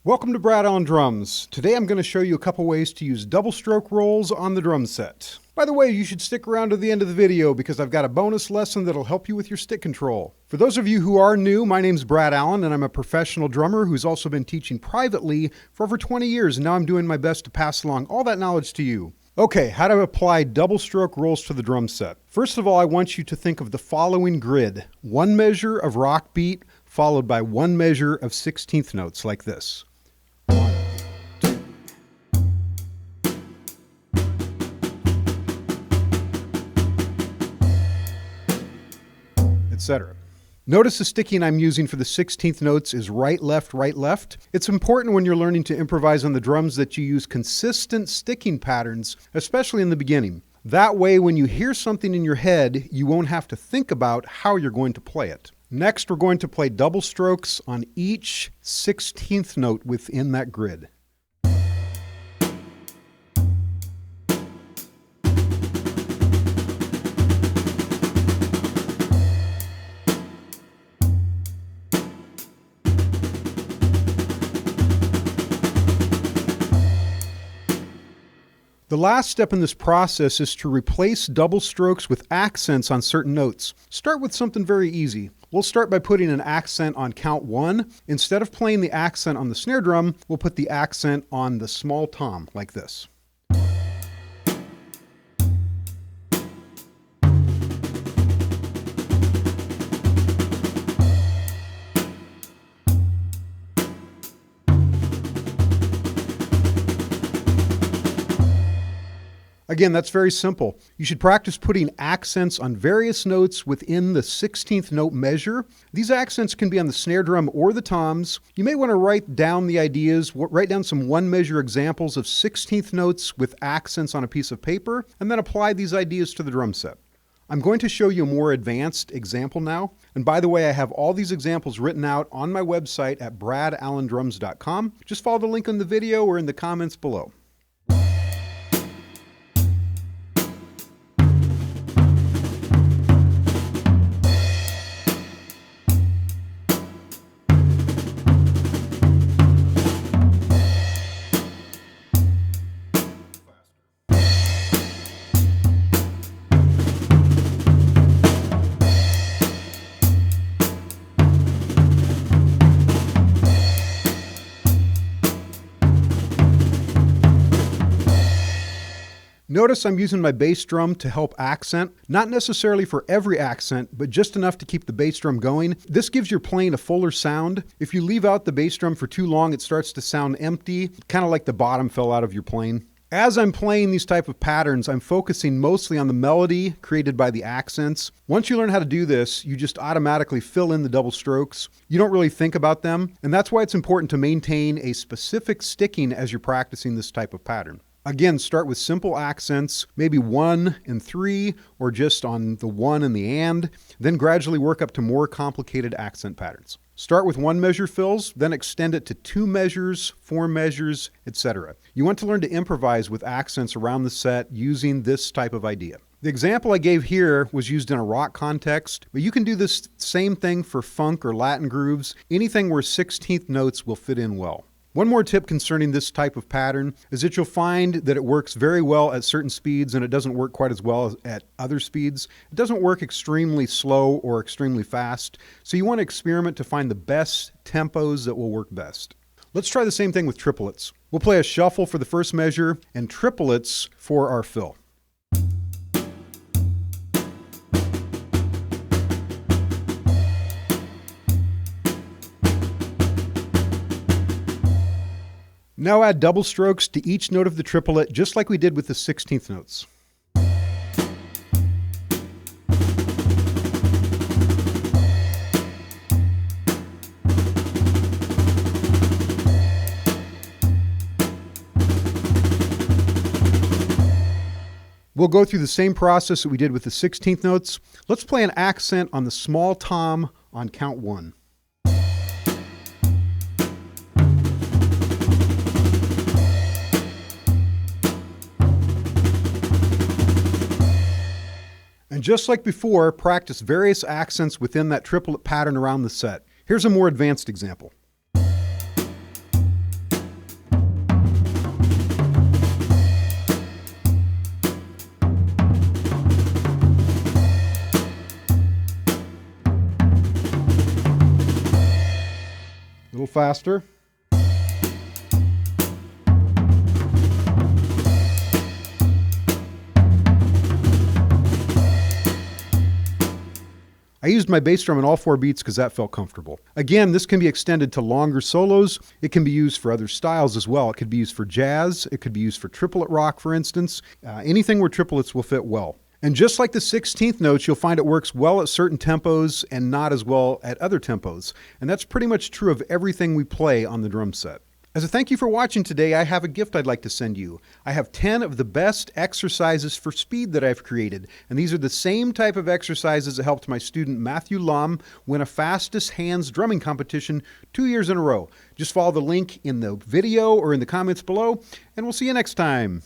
Welcome to Brad on Drums. Today I'm going to show you a couple ways to use double stroke rolls on the drum set. By the way, you should stick around to the end of the video because I've got a bonus lesson that'll help you with your stick control. For those of you who are new, my name's Brad Allen and I'm a professional drummer who's also been teaching privately for over 20 years, and now I'm doing my best to pass along all that knowledge to you. Okay, how to apply double stroke rolls to the drum set. First of all, I want you to think of the following grid. One measure of rock beat followed by one measure of 16th notes like this. Etc. Notice the sticking I'm using for the 16th notes is right, left, right, left. It's important when you're learning to improvise on the drums that you use consistent sticking patterns, especially in the beginning. That way, when you hear something in your head, you won't have to think about how you're going to play it. Next, we're going to play double strokes on each 16th note within that grid. The last step in this process is to replace double strokes with accents on certain notes. Start with something very easy. We'll start by putting an accent on count 1. Instead of playing the accent on the snare drum, we'll put the accent on the small tom, like this. Again, that's very simple. You should practice putting accents on various notes within the 16th note measure. These accents can be on the snare drum or the toms. You may want to write down the ideas, write down some one measure examples of 16th notes with accents on a piece of paper, and then apply these ideas to the drum set. I'm going to show you a more advanced example now. And by the way, I have all these examples written out on my website at bradallendrums.com. Just follow the link in the video or in the comments below. Notice I'm using my bass drum to help accent, not necessarily for every accent, but just enough to keep the bass drum going. This gives your playing a fuller sound. If you leave out the bass drum for too long, it starts to sound empty, kind of like the bottom fell out of your playing. As I'm playing these type of patterns, I'm focusing mostly on the melody created by the accents. Once you learn how to do this, you just automatically fill in the double strokes. You don't really think about them, and that's why it's important to maintain a specific sticking as you're practicing this type of pattern. Again, start with simple accents, maybe 1 and 3, or just on the 1 and the and, then gradually work up to more complicated accent patterns. Start with 1 measure fills, then extend it to 2 measures, 4 measures, etc. You want to learn to improvise with accents around the set using this type of idea. The example I gave here was used in a rock context, but you can do this same thing for funk or Latin grooves, anything where 16th notes will fit in well. One more tip concerning this type of pattern is that you'll find that it works very well at certain speeds and it doesn't work quite as well at other speeds. It doesn't work extremely slow or extremely fast, so you want to experiment to find the best tempos that will work best. Let's try the same thing with triplets. We'll play a shuffle for the first measure and triplets for our fill. Now add double strokes to each note of the triplet, just like we did with the 16th notes. We'll go through the same process that we did with the 16th notes. Let's play an accent on the small tom on count 1. And just like before, practice various accents within that triplet pattern around the set. Here's a more advanced example. faster. I used my bass drum in all 4 beats because that felt comfortable. Again, this can be extended to longer solos. It can be used for other styles as well. It could be used for jazz. It could be used for triplet rock, for instance. Anything where triplets will fit well. And just like the 16th notes, you'll find it works well at certain tempos and not as well at other tempos. And that's pretty much true of everything we play on the drum set. As a thank you for watching today, I have a gift I'd like to send you. I have 10 of the best exercises for speed that I've created, and these are the same type of exercises that helped my student Matthew Lam win a fastest hands drumming competition 2 years in a row. Just follow the link in the video or in the comments below, and we'll see you next time.